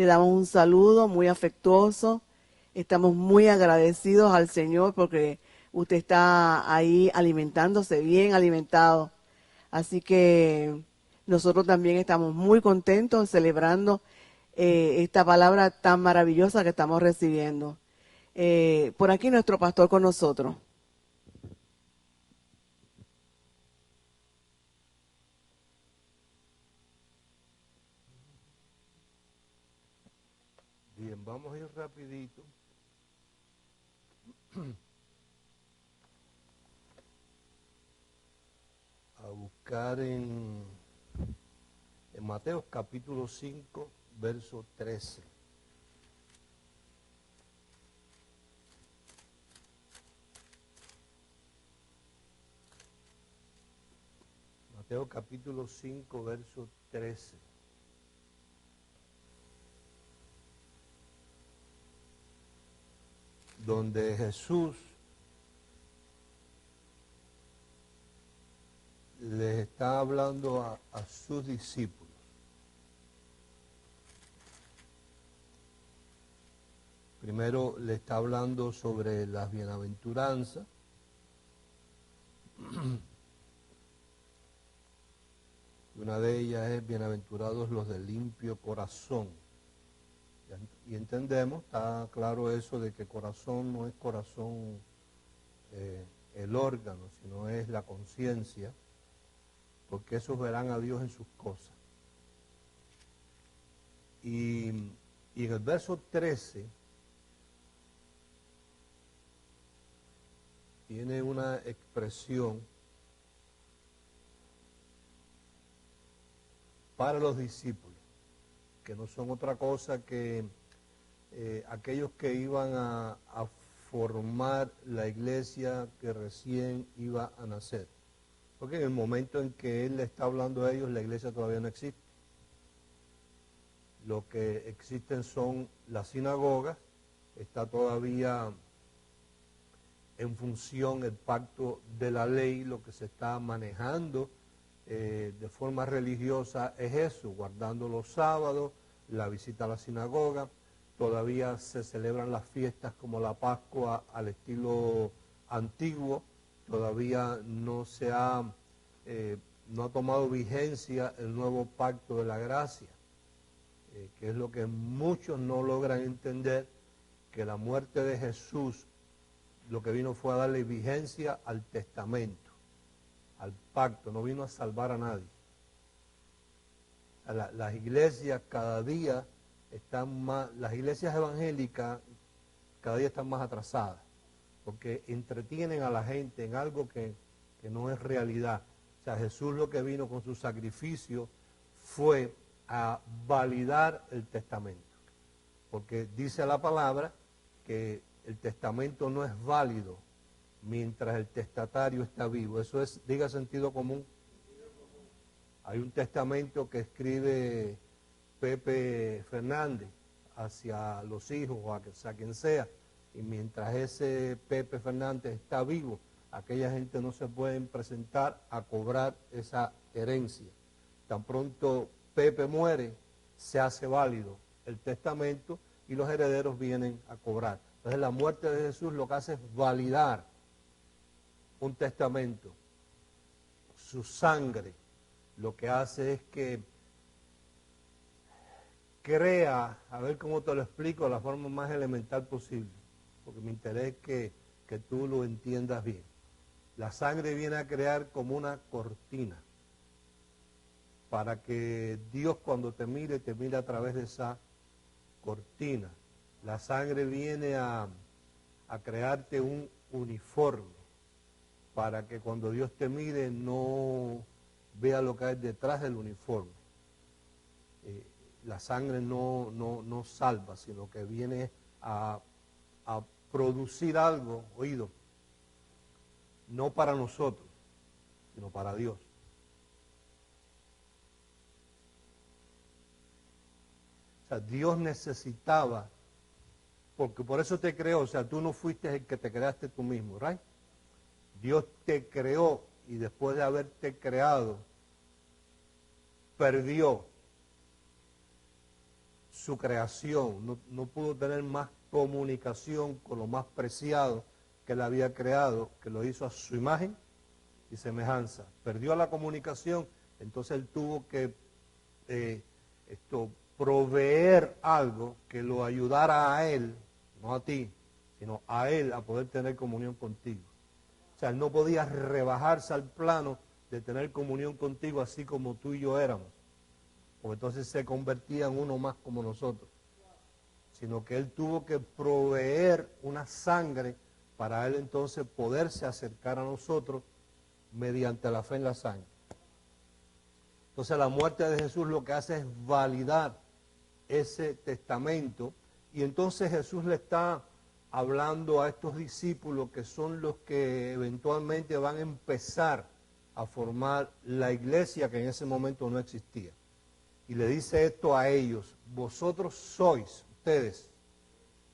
Le damos un saludo muy afectuoso. Estamos muy agradecidos al Señor porque usted está ahí alimentándose, bien alimentado. Así que nosotros también estamos muy contentos celebrando esta palabra tan maravillosa que estamos recibiendo. Por aquí nuestro pastor con nosotros. Bien, vamos a ir rapidito. A buscar en Mateo capítulo 5, verso 13. Mateo capítulo 5, verso 13. Donde Jesús les está hablando a sus discípulos. Primero le está hablando sobre las bienaventuranzas. Una de ellas es bienaventurados los de limpio corazón. Y entendemos, está claro eso de que corazón no es corazón el órgano, sino es la conciencia, porque esos verán a Dios en sus cosas. Y en el verso 13 tiene una expresión para los discípulos, que no son otra cosa que aquellos que iban a formar la iglesia que recién iba a nacer. Porque en el momento en que él le está hablando a ellos, la iglesia todavía no existe. Lo que existen son las sinagogas, está todavía en función el pacto de la ley, lo que se está manejando de forma religiosa es eso, guardando los sábados, la visita a la sinagoga. Todavía se celebran las fiestas como la Pascua al estilo antiguo, todavía no ha tomado vigencia el nuevo pacto de la gracia, que es lo que muchos no logran entender, que la muerte de Jesús lo que vino fue a darle vigencia al testamento, al pacto, no vino a salvar a nadie. Las iglesias cada día están más, las iglesias evangélicas cada día están más atrasadas, porque entretienen a la gente en algo que no es realidad. O sea, Jesús lo que vino con su sacrificio fue a validar el testamento, porque dice la palabra que el testamento no es válido mientras el testatario está vivo. Eso es, diga sentido común. Hay un testamento que escribe Pepe Fernández hacia los hijos o hacia quien sea, y mientras ese Pepe Fernández está vivo, aquella gente no se pueden presentar a cobrar esa herencia. Tan pronto Pepe muere, se hace válido el testamento y los herederos vienen a cobrar. Entonces la muerte de Jesús lo que hace es validar un testamento. Su sangre lo que hace es que crea, a ver cómo te lo explico de la forma más elemental posible, porque mi interés es que tú lo entiendas bien. La sangre viene a crear como una cortina, para que Dios cuando te mire a través de esa cortina. La sangre viene a crearte un uniforme, para que cuando Dios te mire no vea lo que hay detrás del uniforme. La sangre no salva, sino que viene a producir algo, oído, no para nosotros, sino para Dios. O sea, Dios necesitaba, porque por eso te creó, o sea, tú no fuiste el que te creaste tú mismo, ¿right? Dios te creó y después de haberte creado, perdió su creación, no pudo tener más comunicación con lo más preciado que él había creado, que lo hizo a su imagen y semejanza. Perdió la comunicación, entonces él tuvo que proveer algo que lo ayudara a él, no a ti, sino a él a poder tener comunión contigo. O sea, él no podía rebajarse al plano de tener comunión contigo así como tú y yo éramos, porque entonces se convertía en uno más como nosotros, sino que él tuvo que proveer una sangre para él entonces poderse acercar a nosotros mediante la fe en la sangre. Entonces la muerte de Jesús lo que hace es validar ese testamento, y entonces Jesús le está hablando a estos discípulos que son los que eventualmente van a empezar a formar la iglesia que en ese momento no existía. Y le dice esto a ellos: vosotros sois,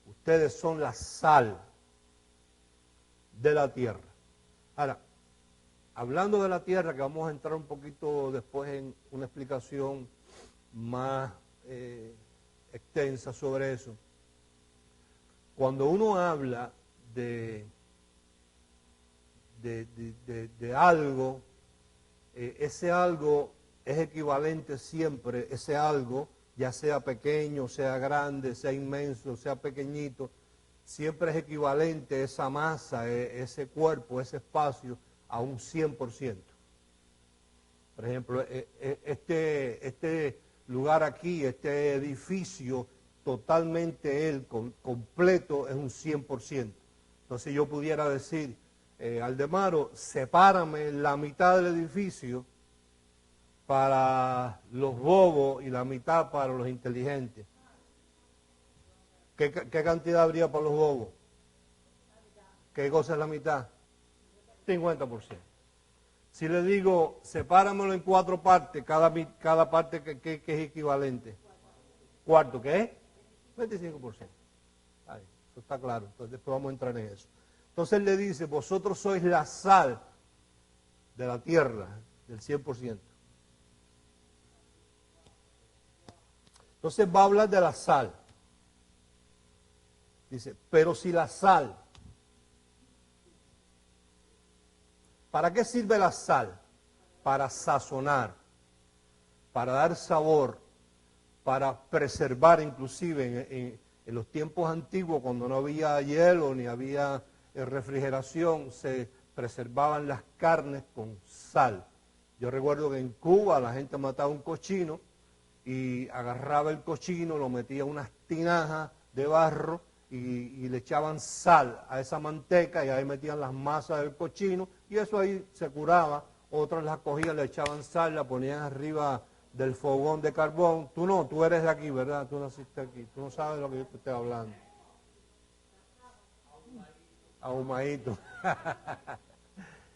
ustedes son la sal de la tierra. Ahora, hablando de la tierra, que vamos a entrar un poquito después en una explicación más extensa sobre eso. Cuando uno habla de algo, ese algo es equivalente siempre, ese algo, ya sea pequeño, sea grande, sea inmenso, sea pequeñito, siempre es equivalente esa masa, ese cuerpo, ese espacio, a un 100%. Por ejemplo, este lugar aquí, este edificio, totalmente él, completo, es un 100%. Entonces yo pudiera decir, Aldemaro, sepárame la mitad del edificio para los bobos y la mitad para los inteligentes. ¿Qué cantidad habría para los bobos? ¿Qué cosa es la mitad? 50%. Si le digo, sepáramelo en 4 partes, cada parte que es equivalente. Cuarto, ¿qué es? 25%. Ahí, eso está claro. Entonces después vamos a entrar en eso. Entonces él le dice, vosotros sois la sal de la tierra, del 100%. Entonces va a hablar de la sal. Dice, pero si la sal, ¿para qué sirve la sal? Para sazonar, para dar sabor, para preservar, inclusive en los tiempos antiguos, cuando no había hielo ni había refrigeración, se preservaban las carnes con sal. Yo recuerdo que en Cuba la gente mataba un cochino y agarraba el cochino, lo metía en unas tinajas de barro y le echaban sal a esa manteca y ahí metían las masas del cochino y eso ahí se curaba. Otros la cogían, le echaban sal, la ponían arriba del fogón de carbón. Tú no, tú eres de aquí, ¿verdad? Tú naciste aquí, tú no sabes de lo que yo te estoy hablando. Ahumadito.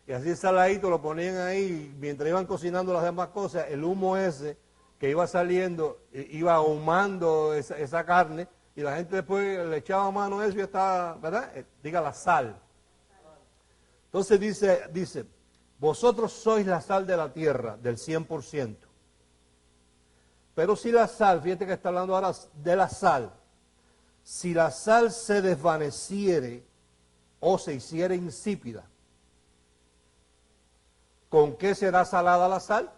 Y así saladito lo ponían ahí, mientras iban cocinando las demás cosas, el humo ese que iba saliendo, iba ahumando esa carne, y la gente después le echaba mano a eso y estaba, ¿verdad? Diga la sal. Entonces dice, vosotros sois la sal de la tierra, del 100%. Pero si la sal, fíjate que está hablando ahora de la sal, si la sal se desvaneciere o se hiciere insípida, ¿con qué será salada la sal?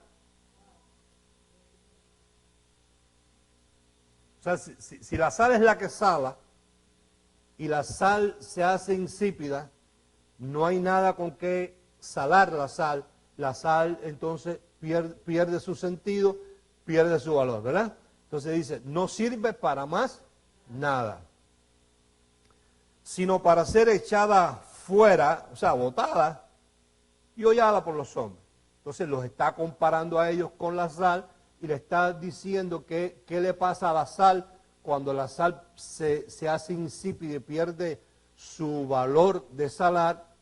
O sea, si la sal es la que sala y la sal se hace insípida, no hay nada con qué salar la sal entonces pierde su sentido, pierde su valor, ¿verdad? Entonces dice, no sirve para más nada, sino para ser echada fuera, o sea, botada y hollada por los hombres. Entonces los está comparando a ellos con la sal y le está diciendo qué le pasa a la sal cuando la sal se hace insípida y pierde su valor de salar.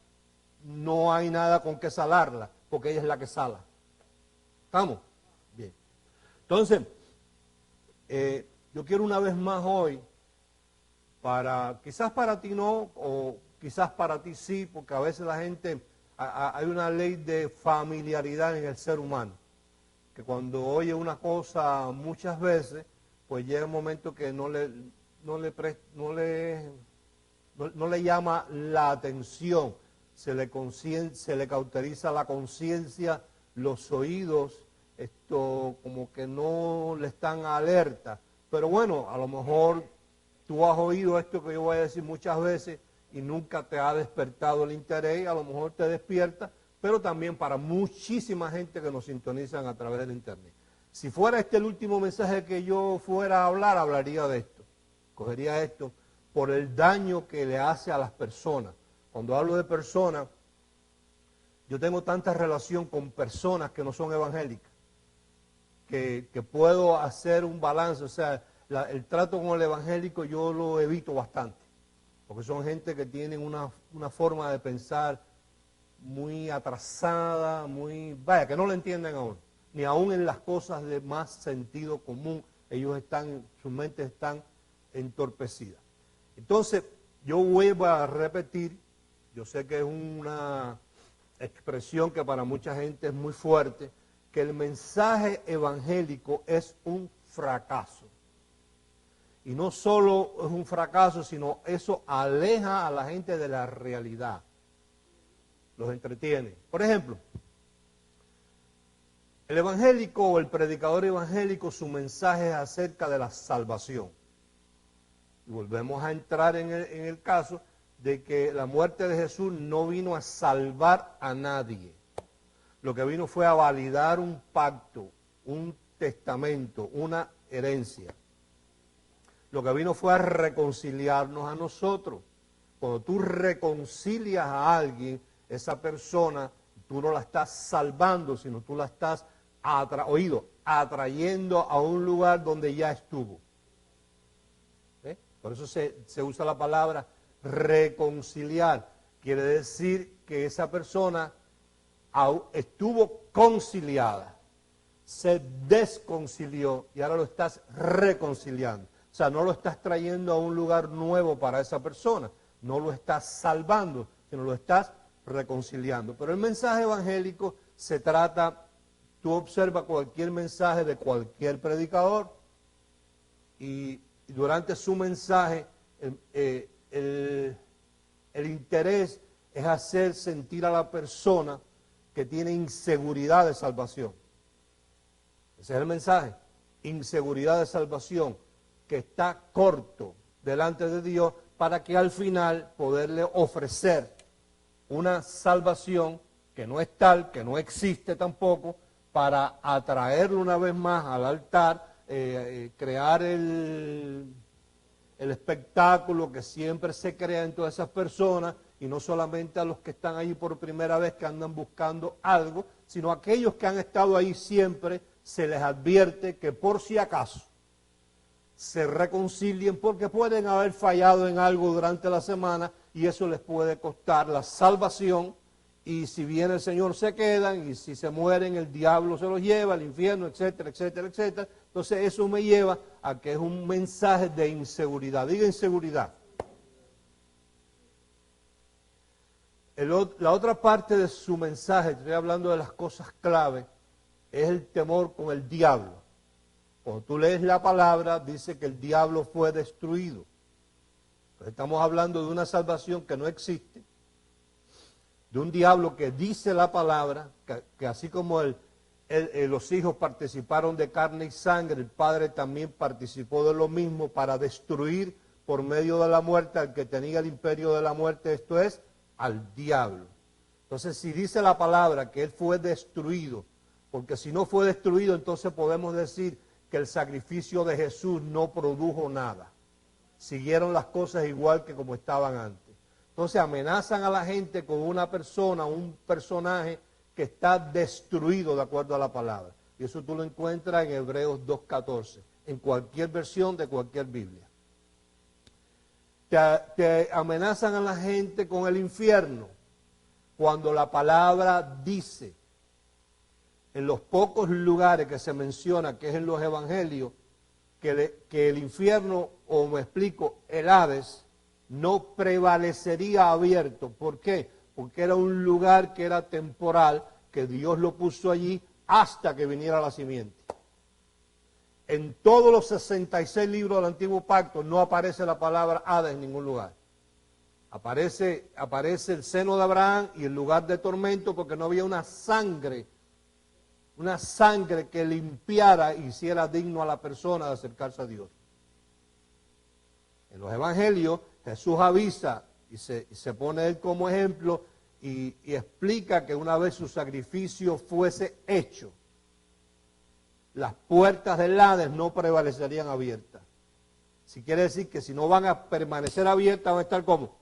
No hay nada con qué salarla, porque ella es la que sala. ¿Estamos? Bien. Entonces, yo quiero una vez más hoy, quizás para ti no, o quizás para ti sí, porque a veces la gente, hay una ley de familiaridad en el ser humano, que cuando oye una cosa muchas veces, pues llega un momento que no le llama la atención, se le cauteriza la conciencia, los oídos, como que no le están alerta. Pero bueno, a lo mejor tú has oído esto que yo voy a decir muchas veces y nunca te ha despertado el interés, a lo mejor te despierta, pero también para muchísima gente que nos sintonizan a través del internet. Si fuera este el último mensaje que yo fuera a hablar, hablaría de esto. Cogería esto por el daño que le hace a las personas. Cuando hablo de personas, yo tengo tanta relación con personas que no son evangélicas, que puedo hacer un balance. O sea, el trato con el evangélico yo lo evito bastante, porque son gente que tienen una forma de pensar muy atrasada, vaya, que no lo entienden aún, ni aún en las cosas de más sentido común, sus mentes están entorpecidas. Entonces, yo vuelvo a repetir, yo sé que es una expresión que para mucha gente es muy fuerte, que el mensaje evangélico es un fracaso. Y no solo es un fracaso, sino eso aleja a la gente de la realidad. Los entretiene. Por ejemplo, el evangélico o el predicador evangélico, su mensaje es acerca de la salvación. Y volvemos a entrar en el caso de que la muerte de Jesús no vino a salvar a nadie. Lo que vino fue a validar un pacto, un testamento, una herencia. Lo que vino fue a reconciliarnos a nosotros. Cuando tú reconcilias a alguien, esa persona, tú no la estás salvando, sino tú la estás atrayendo a un lugar donde ya estuvo. Por eso se usa la palabra reconciliar. Quiere decir que esa persona estuvo conciliada, se desconcilió y ahora lo estás reconciliando. O sea, no lo estás trayendo a un lugar nuevo para esa persona, no lo estás salvando, sino lo estás reconciliando. Pero el mensaje evangélico se trata, tú observas cualquier mensaje de cualquier predicador y durante su mensaje el interés es hacer sentir a la persona que tiene inseguridad de salvación. Ese es el mensaje, inseguridad de salvación, que está corto delante de Dios para que al final poderle ofrecer una salvación que no es tal, que no existe tampoco, para atraerlo una vez más al altar, crear el espectáculo que siempre se crea en todas esas personas, y no solamente a los que están allí por primera vez que andan buscando algo, sino a aquellos que han estado ahí siempre, se les advierte que por si acaso se reconcilien porque pueden haber fallado en algo durante la semana y eso les puede costar la salvación, y si viene el Señor se quedan, y si se mueren el diablo se los lleva al infierno, etcétera, etcétera, etcétera. Entonces eso me lleva a que es un mensaje de inseguridad. Diga inseguridad. La otra parte de su mensaje, estoy hablando de las cosas clave, es el temor con el diablo. Cuando tú lees la palabra, dice que el diablo fue destruido. Entonces estamos hablando de una salvación que no existe, de un diablo que dice la palabra, que así como los hijos participaron de carne y sangre, el Padre también participó de lo mismo para destruir por medio de la muerte al que tenía el imperio de la muerte, esto es, al diablo. Entonces, si dice la palabra que él fue destruido, porque si no fue destruido, entonces podemos decir que el sacrificio de Jesús no produjo nada. Siguieron las cosas igual que como estaban antes. Entonces amenazan a la gente con una persona, un personaje que está destruido de acuerdo a la palabra. Y eso tú lo encuentras en Hebreos 2:14, en cualquier versión de cualquier Biblia. Te amenazan a la gente con el infierno, cuando la palabra dice, en los pocos lugares que se menciona, que es en los evangelios, que el infierno, o me explico, el Hades, no prevalecería abierto. ¿Por qué? Porque era un lugar que era temporal, que Dios lo puso allí hasta que viniera la simiente. En todos los 66 libros del Antiguo Pacto no aparece la palabra Hades en ningún lugar. Aparece el seno de Abraham y el lugar de tormento porque no había una sangre que limpiara y hiciera digno a la persona de acercarse a Dios. En los evangelios Jesús avisa y se pone él como ejemplo y explica que una vez su sacrificio fuese hecho, las puertas del Hades no prevalecerían abiertas. Si quiere decir que si no van a permanecer abiertas, van a estar como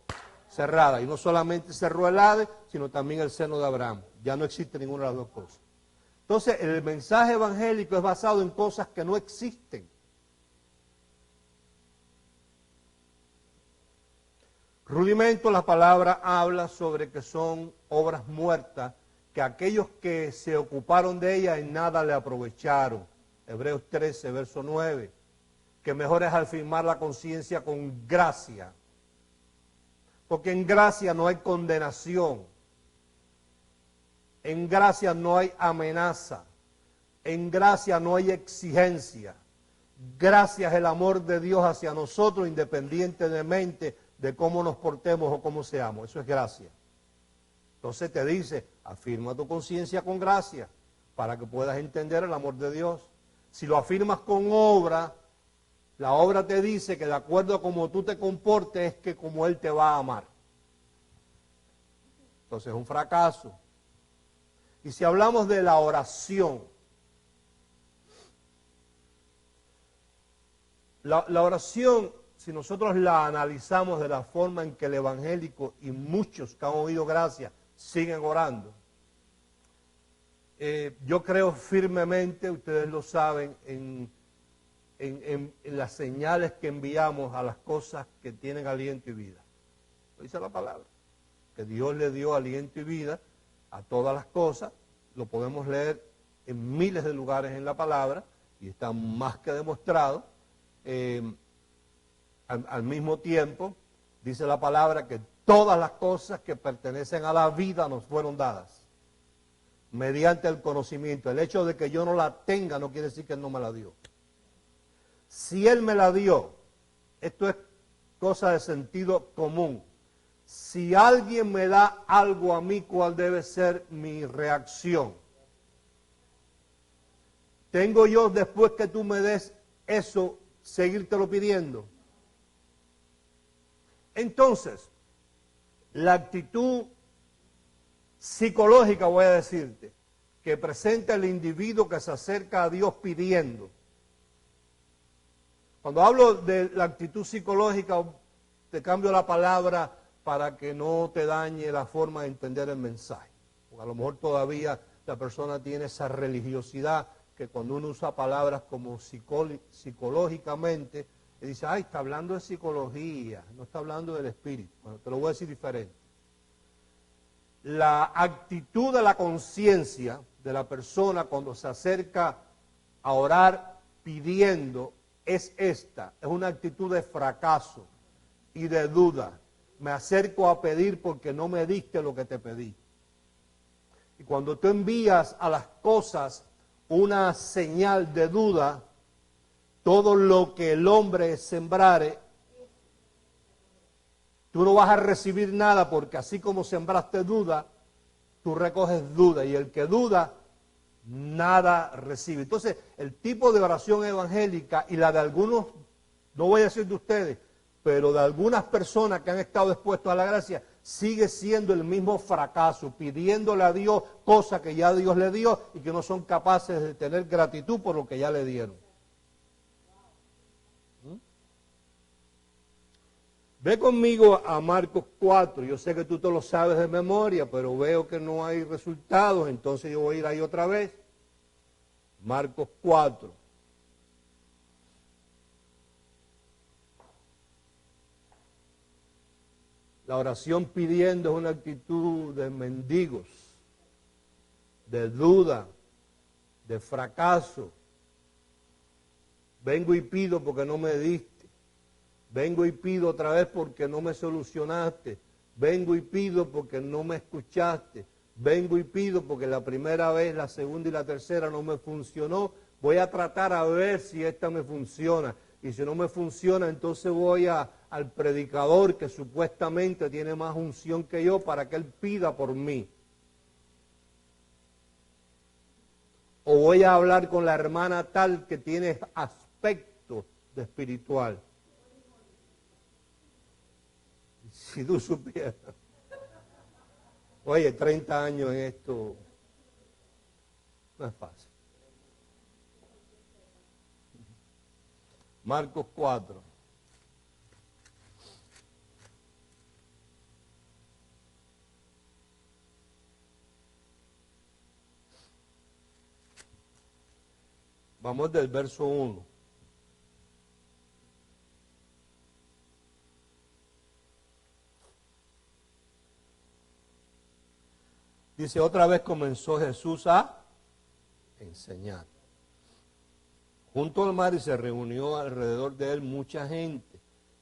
cerradas. Y no solamente cerró el Hades, sino también el seno de Abraham. Ya no existe ninguna de las dos cosas. Entonces, el mensaje evangélico es basado en cosas que no existen. Rudimento, la palabra habla sobre que son obras muertas, que aquellos que se ocuparon de ellas en nada le aprovecharon. Hebreos 13, verso 9. Que mejor es afirmar la conciencia con gracia. Porque en gracia no hay condenación. En gracia no hay amenaza. En gracia no hay exigencia. Gracia es el amor de Dios hacia nosotros independientemente de cómo nos portemos o cómo seamos. Eso es gracia. Entonces te dice, afirma tu conciencia con gracia para que puedas entender el amor de Dios. Si lo afirmas con obra, la obra te dice que de acuerdo a cómo tú te comportes es que como Él te va a amar. Entonces es un fracaso. Y si hablamos de la oración, la oración, si nosotros la analizamos de la forma en que el evangélico y muchos que han oído gracia siguen orando, yo creo firmemente, ustedes lo saben, en las señales que enviamos a las cosas que tienen aliento y vida. Lo dice la palabra, que Dios le dio aliento y vida a todas las cosas. Lo podemos leer en miles de lugares en la palabra y está más que demostrado. Al mismo tiempo, dice la palabra que todas las cosas que pertenecen a la vida nos fueron dadas mediante el conocimiento. El hecho de que yo no la tenga no quiere decir que Él no me la dio. Si Él me la dio, esto es cosa de sentido común. Si alguien me da algo a mí, ¿cuál debe ser mi reacción? ¿Tengo yo, después que tú me des eso, seguírtelo pidiendo? Entonces, la actitud psicológica, voy a decirte, que presenta el individuo que se acerca a Dios pidiendo. Cuando hablo de la actitud psicológica, te cambio la palabra para que no te dañe la forma de entender el mensaje. Porque a lo mejor todavía la persona tiene esa religiosidad que cuando uno usa palabras como psicológicamente, y dice, ay, está hablando de psicología, no está hablando del espíritu. Bueno, te lo voy a decir diferente. La actitud de la conciencia de la persona cuando se acerca a orar pidiendo es esta, es una actitud de fracaso y de duda. Me acerco a pedir porque no me diste lo que te pedí. Y cuando tú envías a las cosas una señal de duda, todo lo que el hombre sembrare, tú no vas a recibir nada porque así como sembraste duda, tú recoges duda y el que duda, nada recibe. Entonces, el tipo de oración evangélica y la de algunos, no voy a decir de ustedes, pero de algunas personas que han estado expuestos a la gracia, sigue siendo el mismo fracaso, pidiéndole a Dios cosas que ya Dios le dio y que no son capaces de tener gratitud por lo que ya le dieron. Ve conmigo a Marcos 4, yo sé que tú te lo sabes de memoria, pero veo que no hay resultados, entonces yo voy a ir ahí otra vez. Marcos 4. La oración pidiendo es una actitud de mendigos, de duda, de fracaso. Vengo y pido porque no me diste. Vengo y pido otra vez porque no me solucionaste. Vengo y pido porque no me escuchaste. Vengo y pido porque la primera vez, la segunda y la tercera no me funcionó. voy a tratar a ver si esta me funciona. Y si no me funciona, entonces voy al predicador que supuestamente tiene más unción que yo para que él pida por mí. O voy a hablar con la hermana tal que tiene aspecto de espiritual. Si tú supieras. Oye, 30 años en esto no es fácil. Marcos 4. Vamos del verso 1. Dice, otra vez comenzó Jesús a enseñar junto al mar y se reunió alrededor de él mucha gente,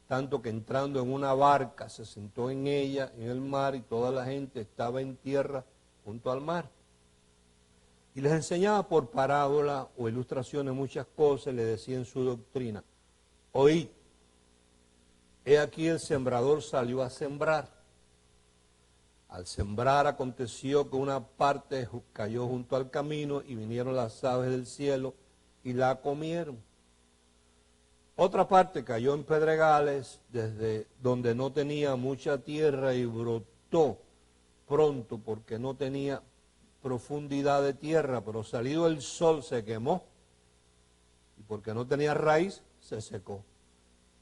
tanto que entrando en una barca se sentó en ella, en el mar, y toda la gente estaba en tierra junto al mar. Y les enseñaba por parábola o ilustraciones muchas cosas, le decía en su doctrina, oíd, he aquí el sembrador salió a sembrar. Al sembrar aconteció que una parte cayó junto al camino y vinieron las aves del cielo y la comieron. Otra parte cayó en pedregales, desde donde no tenía mucha tierra y brotó pronto porque no tenía profundidad de tierra, pero salido el sol se quemó y porque no tenía raíz se secó.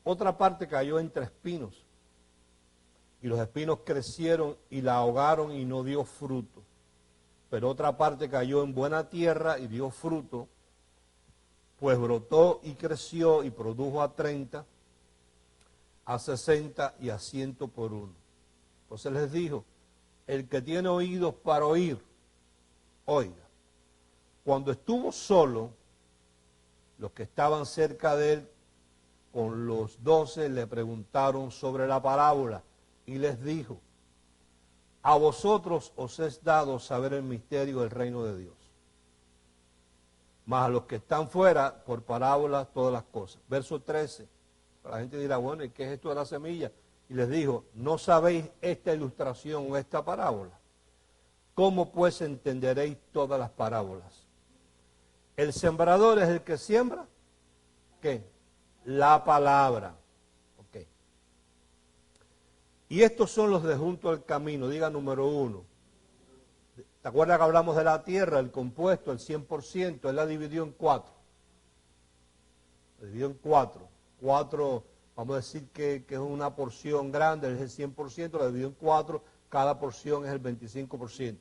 Otra parte cayó entre espinos y los espinos crecieron y la ahogaron y no dio fruto. Pero otra parte cayó en buena tierra y dio fruto, pues brotó y creció y produjo a 30, a 60 y a 100 por uno. Entonces les dijo, el que tiene oídos para oír, oiga. Cuando estuvo solo, los que estaban cerca de él, con los 12, le preguntaron sobre la parábola y les dijo, a vosotros os es dado saber el misterio del reino de Dios. Mas a los que están fuera, por parábolas, todas las cosas. Verso 13. La gente dirá, bueno, ¿y qué es esto de la semilla? Y les dijo, ¿no sabéis esta ilustración o esta parábola? ¿Cómo pues entenderéis todas las parábolas? El sembrador es el que siembra, ¿qué? La palabra. Ok. Y estos son los de junto al camino, diga número 1. ¿Te acuerdas que hablamos de la tierra, el compuesto, el 100%? Él la dividió en 4. La dividió en 4. 4, vamos a decir que es una porción grande, es el 100%, la dividió en 4, cada porción es el 25%.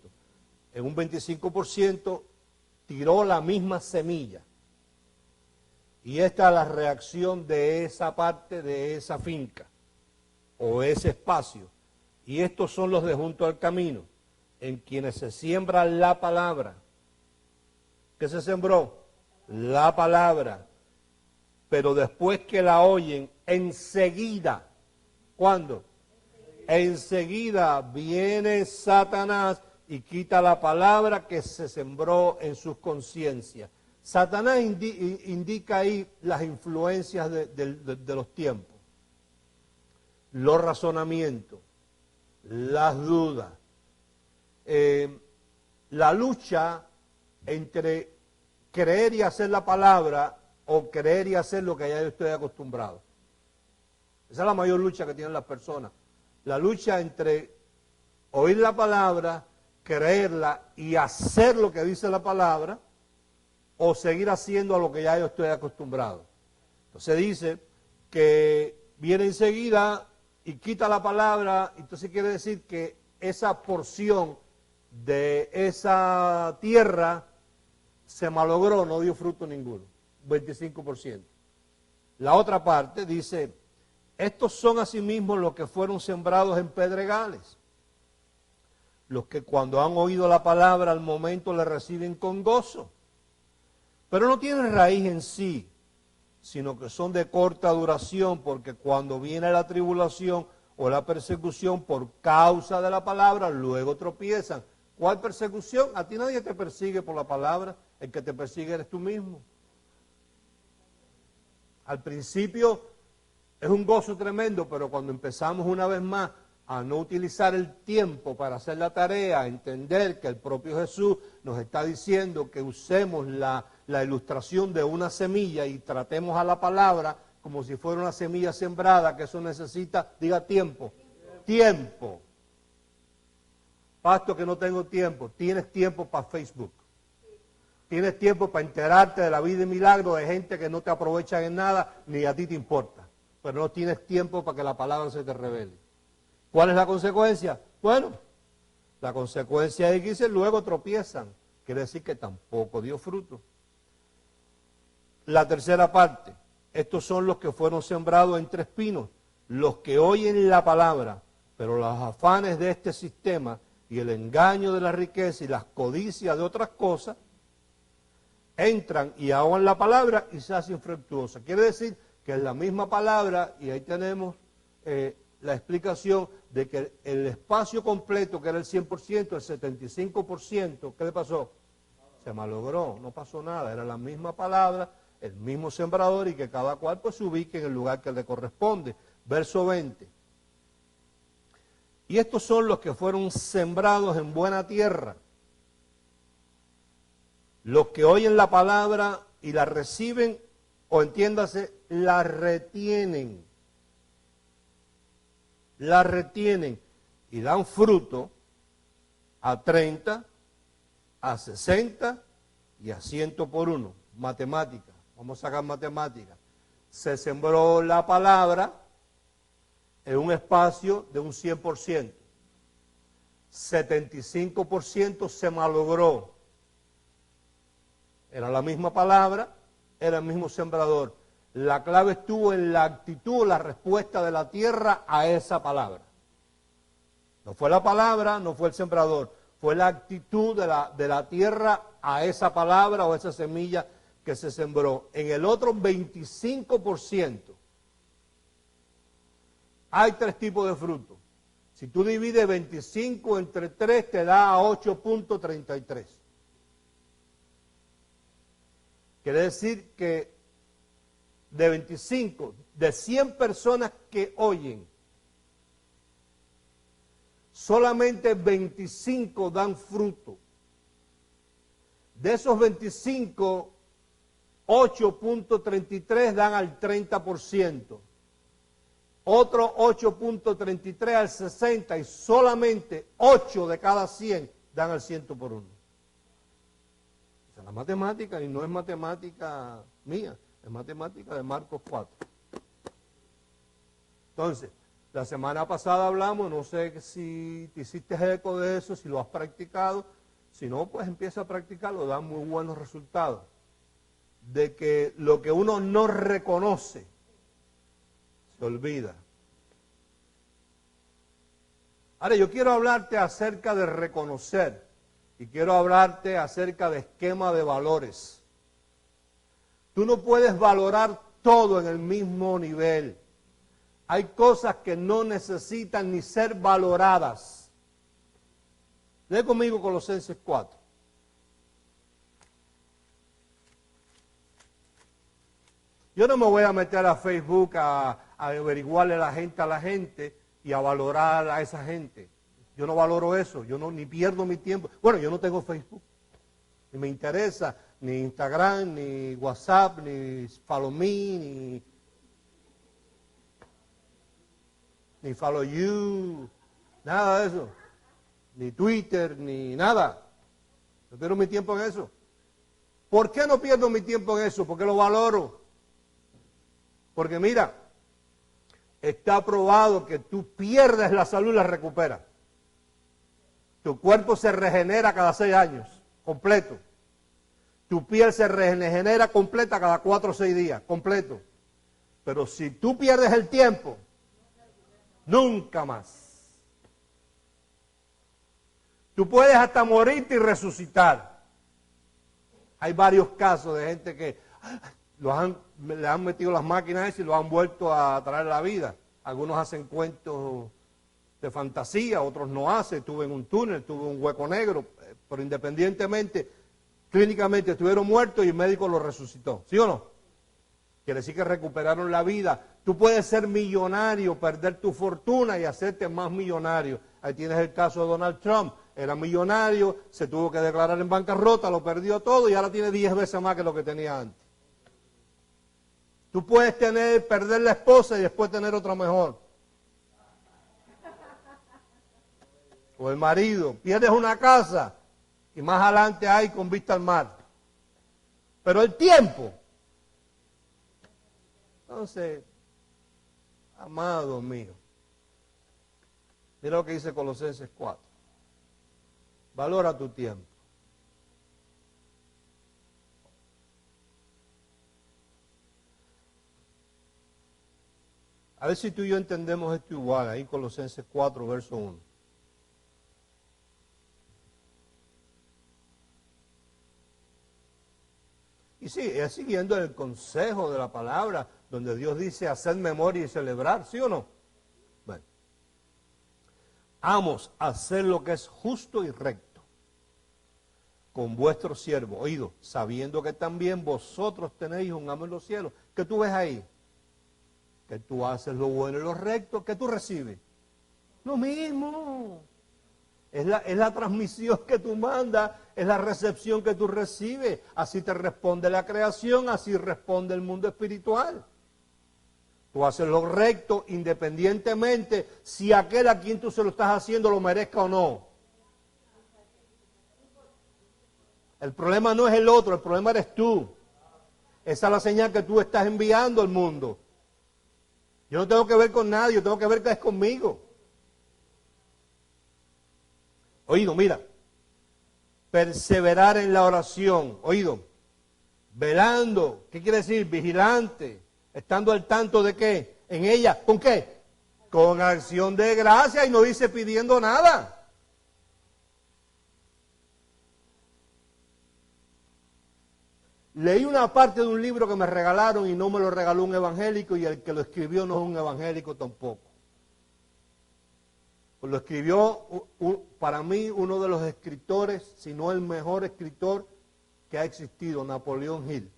En un 25% tiró la misma semilla. Y esta es la reacción de esa parte, de esa finca, o ese espacio. Y estos son los de junto al camino, en quienes se siembra la palabra. ¿Qué se sembró? La palabra. Pero después que la oyen, enseguida, ¿cuándo? Enseguida viene Satanás y quita la palabra que se sembró en sus conciencias. Satanás indica ahí las influencias de los tiempos, los razonamientos, las dudas, la lucha entre creer y hacer la palabra o creer y hacer lo que ya yo estoy acostumbrado. Esa es la mayor lucha que tienen las personas. La lucha entre oír la palabra, creerla y hacer lo que dice la palabra, o seguir haciendo a lo que ya yo estoy acostumbrado. Entonces dice que viene enseguida y quita la palabra, entonces quiere decir que esa porción de esa tierra se malogró, no dio fruto ninguno, 25%. La otra parte dice, estos son asimismo los que fueron sembrados en pedregales, los que cuando han oído la palabra al momento la reciben con gozo, pero no tienen raíz en sí, sino que son de corta duración, porque cuando viene la tribulación o la persecución por causa de la palabra, luego tropiezan. ¿Cuál persecución? A ti nadie te persigue por la palabra, el que te persigue eres tú mismo. Al principio es un gozo tremendo, pero cuando empezamos una vez más a no utilizar el tiempo para hacer la tarea, a entender que el propio Jesús nos está diciendo que usemos la ilustración de una semilla y tratemos a la palabra como si fuera una semilla sembrada, que eso necesita, diga tiempo, tiempo. Pastor, que no tengo tiempo. Tienes tiempo para Facebook. Tienes tiempo para enterarte de la vida y milagro de gente que no te aprovechan en nada, ni a ti te importa. Pero no tienes tiempo para que la palabra se te revele. ¿Cuál es la consecuencia? Bueno, la consecuencia es que dice, luego tropiezan. Quiere decir que tampoco dio fruto. La tercera parte. Estos son los que fueron sembrados entre espinos. Los que oyen la palabra, pero los afanes de este sistema y el engaño de la riqueza y las codicias de otras cosas, entran y ahogan la palabra y se hace infructuosa. Quiere decir que es la misma palabra, y ahí tenemos la explicación de que el espacio completo, que era el 100%, el 75%, ¿qué le pasó? Se malogró, no pasó nada, era la misma palabra, el mismo sembrador, y que cada cual pues se ubique en el lugar que le corresponde. Verso 20. Y estos son los que fueron sembrados en buena tierra, los que oyen la palabra y la reciben, o entiéndase, la retienen y dan fruto a 30, a 60 y a 100 por uno. Matemática, vamos a sacar matemáticas. Se sembró la palabra en un espacio de un 100%. 75% se malogró. Era la misma palabra, era el mismo sembrador. La clave estuvo en la actitud, la respuesta de la tierra a esa palabra. No fue la palabra, no fue el sembrador, fue la actitud de la tierra a esa palabra o esa semilla que se sembró. En el otro 25%, hay tres tipos de frutos. Si tú divides 25 entre 3, te da 8.33. Quiere decir que de 25, de 100 personas que oyen, solamente 25 dan fruto. De esos 25, 8.33 dan al 30%. Otro 8.33 al 60 y solamente 8 de cada 100 dan al 100 por uno. Esa es la matemática, y no es matemática mía, es matemática de Marcos 4. Entonces, la semana pasada hablamos, no sé si te hiciste eco de eso, si lo has practicado. Si no, pues empieza a practicarlo, da muy buenos resultados. De que lo que uno no reconoce, se olvida. Ahora, yo quiero hablarte acerca de reconocer, y quiero hablarte acerca de esquema de valores. Tú no puedes valorar todo en el mismo nivel. Hay cosas que no necesitan ni ser valoradas. Lee conmigo Colosenses 4. Yo no me voy a meter a Facebook a averiguarle a la gente y a valorar a esa gente. Yo no valoro eso, yo no ni pierdo mi tiempo. Bueno, yo no tengo Facebook, ni me interesa, ni Instagram, ni WhatsApp, ni Follow Me, ni Follow You, nada de eso. Ni Twitter, ni nada. No pierdo mi tiempo en eso. ¿Por qué no pierdo mi tiempo en eso? Porque lo valoro. Porque mira, está probado que tú pierdes la salud y la recuperas. Tu cuerpo se regenera cada 6 años, completo. Tu piel se regenera completa cada 4 o 6 días, completo. Pero si tú pierdes el tiempo, nunca más. Tú puedes hasta morirte y resucitar. Hay varios casos de gente que le han metido las máquinas y lo han vuelto a traer a la vida. Algunos hacen cuentos de fantasía, otros no hacen. Estuve en un túnel, estuve en un hueco negro, pero independientemente, clínicamente estuvieron muertos y el médico los resucitó. ¿Sí o no? Quiere decir que recuperaron la vida. Tú puedes ser millonario, perder tu fortuna y hacerte más millonario. Ahí tienes el caso de Donald Trump. Era millonario, se tuvo que declarar en bancarrota, lo perdió todo y ahora tiene 10 veces más que lo que tenía antes. Tú puedes perder la esposa y después tener otra mejor. O el marido. Pierdes una casa y más adelante hay con vista al mar. Pero el tiempo. Entonces, amado mío, mira lo que dice Colosenses 4. Valora tu tiempo. A ver si tú y yo entendemos esto igual, ahí Colosenses 4, verso 1. Y sí, es siguiendo el consejo de la palabra, donde Dios dice hacer memoria y celebrar, ¿sí o no? Bueno. Amos, hacer lo que es justo y recto con vuestro siervo, oído, sabiendo que también vosotros tenéis un amo en los cielos. ¿Qué tú ves ahí? Que tú haces lo bueno y lo recto, ¿qué tú recibes? Lo mismo. Es la transmisión que tú mandas, es la recepción que tú recibes. Así te responde la creación, así responde el mundo espiritual. Tú haces lo recto independientemente si aquel a quien tú se lo estás haciendo lo merezca o no. El problema no es el otro, el problema eres tú. Esa es la señal que tú estás enviando al mundo. Yo no tengo que ver con nadie, yo tengo que ver que es conmigo. Oído, mira, perseverar en la oración, oído, velando, ¿qué quiere decir? Vigilante, estando al tanto de qué, en ella, ¿con qué? Con acción de gracia y no dice pidiendo nada. Leí una parte de un libro que me regalaron y no me lo regaló un evangélico y el que lo escribió no es un evangélico tampoco. Lo escribió, para mí, uno de los escritores, si no el mejor escritor que ha existido, Napoleón Hill.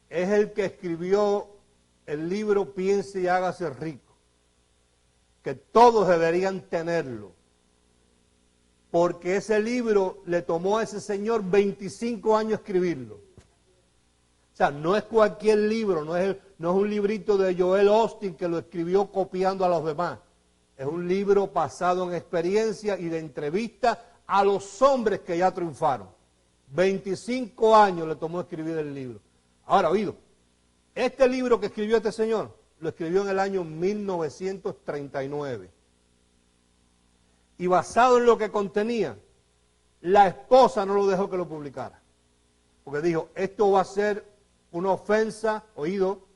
Es el que escribió el libro Piense y hágase rico, que todos deberían tenerlo, porque ese libro le tomó a ese señor 25 años escribirlo. O sea, no es cualquier libro, no es un librito de Joel Austin que lo escribió copiando a los demás. Es un libro basado en experiencia y de entrevista a los hombres que ya triunfaron. 25 años le tomó escribir el libro. Ahora, oído, este libro que escribió este señor, lo escribió en el año 1939. Y basado en lo que contenía, la esposa no lo dejó que lo publicara. Porque dijo, esto va a ser una ofensa, oído,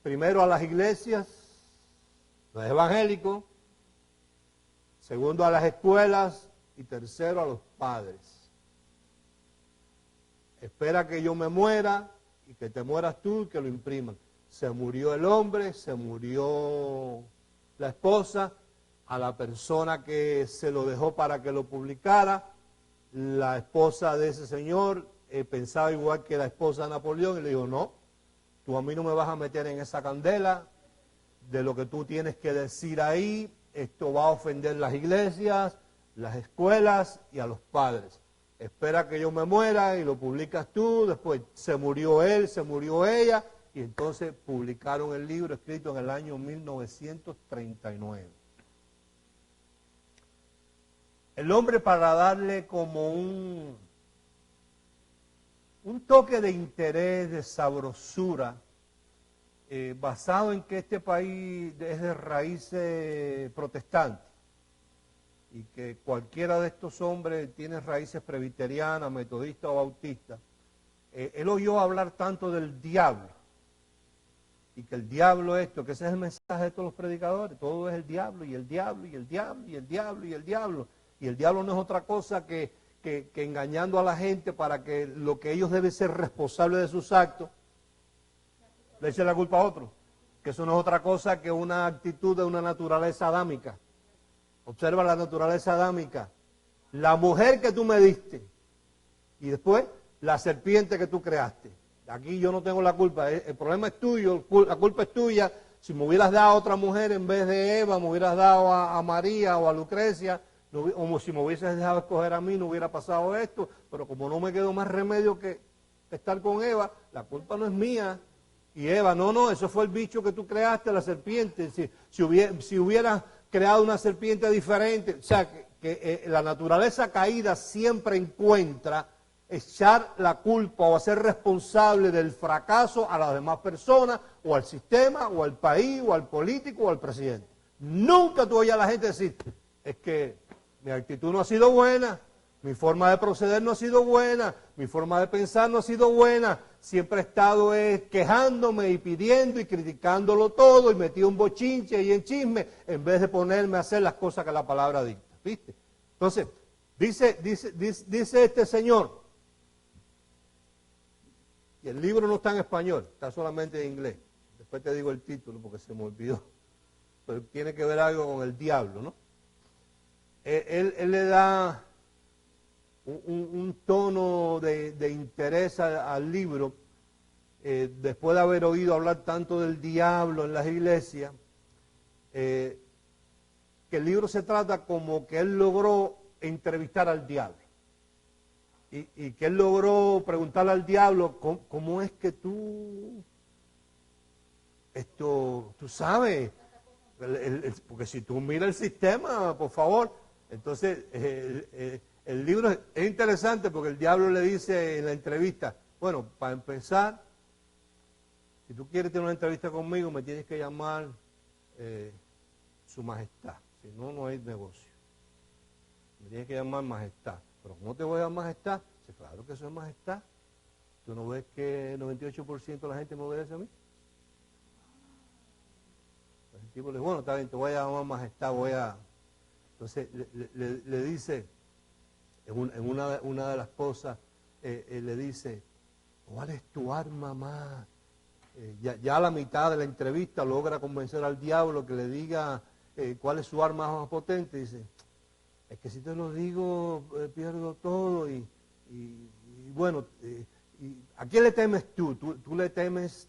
primero a las iglesias, los evangélicos, segundo a las escuelas y tercero a los padres. Espera que yo me muera y que te mueras tú y que lo impriman. Se murió el hombre, se murió la esposa, a la persona que se lo dejó para que lo publicara, la esposa de ese señor pensaba igual que la esposa de Napoleón y le dijo, no, tú a mí no me vas a meter en esa candela de lo que tú tienes que decir ahí, esto va a ofender las iglesias, las escuelas y a los padres. Espera que yo me muera y lo publicas tú, después se murió él, se murió ella, y entonces publicaron el libro escrito en el año 1939. El hombre, para darle como un toque de interés, de sabrosura, basado en que este país es de raíces protestantes y que cualquiera de estos hombres tiene raíces presbiterianas, metodistas o bautistas, él oyó hablar tanto del diablo y que el diablo esto, que ese es el mensaje de todos los predicadores, todo es el diablo y el diablo y el diablo y el diablo y el diablo. Y el diablo no es otra cosa que engañando a la gente para que lo que ellos deben ser responsables de sus actos, le echen la culpa a otros. Que eso no es otra cosa que una actitud de una naturaleza adámica. Observa la naturaleza adámica. La mujer que tú me diste y después la serpiente que tú creaste. aquí yo no tengo la culpa, el problema es tuyo, la culpa es tuya. Si me hubieras dado a otra mujer en vez de Eva, me hubieras dado a María o a Lucrecia, o si me hubieses dejado escoger a mí, no hubiera pasado esto, pero como no me quedó más remedio que estar con Eva, la culpa no es mía. Y Eva, no, eso fue el bicho que tú creaste, la serpiente. Si hubieras creado una serpiente diferente, o sea, que la naturaleza caída siempre encuentra echar la culpa o hacer responsable del fracaso a las demás personas, o al sistema, o al país, o al político, o al presidente. Nunca tú oyes a la gente decir, es que mi actitud no ha sido buena, mi forma de proceder no ha sido buena, mi forma de pensar no ha sido buena, siempre he estado quejándome y pidiendo y criticándolo todo y metido en bochinche y en chisme, en vez de ponerme a hacer las cosas que la palabra dicta, ¿viste? Entonces, dice este señor, y el libro no está en español, está solamente en inglés. Después te digo el título porque se me olvidó. Pero tiene que ver algo con el diablo, ¿no? Él le da un tono de interés al libro, después de haber oído hablar tanto del diablo en las iglesias, que el libro se trata como que él logró entrevistar al diablo. Y que él logró preguntarle al diablo, ¿cómo es que tú sabes? Porque si tú miras el sistema, por favor. Entonces, el libro es interesante porque el diablo le dice en la entrevista, bueno, para empezar, si tú quieres tener una entrevista conmigo, me tienes que llamar su majestad. Si no, no hay negocio. Me tienes que llamar majestad. Pero ¿cómo te voy a llamar majestad? Dice, claro que soy majestad. ¿Tú no ves que el 98% de la gente me obedece a mí? El tipo le dice, bueno, está bien, te voy a llamar majestad, Entonces le dice, en una de las cosas, le dice, ¿cuál es tu arma más? Ya a la mitad de la entrevista logra convencer al diablo que le diga cuál es su arma más potente. Dice, es que si te lo digo, pierdo todo y bueno, ¿a quién le temes tú? ¿Tú le temes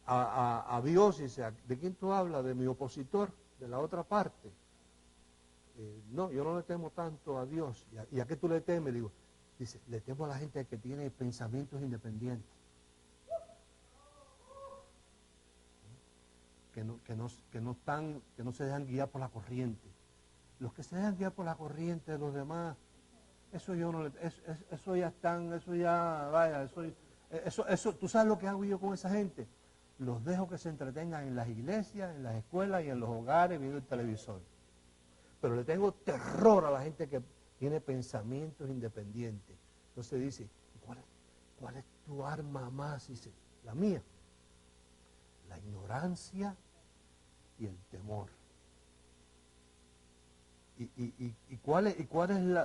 a Dios? Y dice, ¿de quién tú hablas? De mi opositor, de la otra parte. No, yo no le temo tanto a Dios. ¿Y a qué tú le temes? Dice, le temo a la gente que tiene pensamientos independientes. Que no se dejan guiar por la corriente. Los que se dejan guiar por la corriente de los demás, eso ya están, eso, ¿tú sabes lo que hago yo con esa gente? Los dejo que se entretengan en las iglesias, en las escuelas y en los hogares viendo el televisor. Pero le tengo terror a la gente que tiene pensamientos independientes. Entonces dice, ¿cuál es tu arma más? Dice, la mía. La ignorancia y el temor. ¿Y cuál es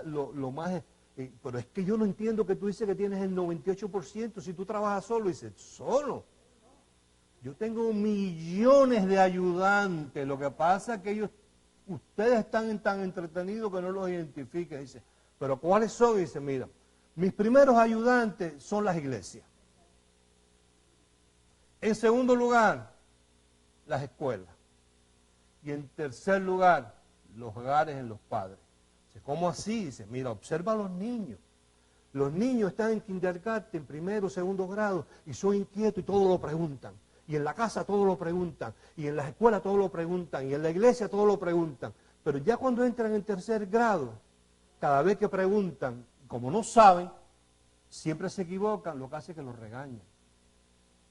lo más? Pero es que yo no entiendo que tú dices que tienes el 98%, si tú trabajas solo. Dices, ¿solo? Yo tengo millones de ayudantes, lo que pasa es que ustedes están tan entretenidos que no los identifican. Dice, ¿pero cuáles son? Dice, mira, mis primeros ayudantes son las iglesias. En segundo lugar, las escuelas. Y en tercer lugar, los hogares en los padres. Dice, ¿cómo así? Dice, mira, observa a los niños. Los niños están en kindergarten, primero, segundo grado, y son inquietos y todo lo preguntan. Y en la casa todo lo preguntan, y en la escuela todo lo preguntan, y en la iglesia todo lo preguntan. Pero ya cuando entran en tercer grado, cada vez que preguntan, como no saben, siempre se equivocan, lo que hace es que los regañan.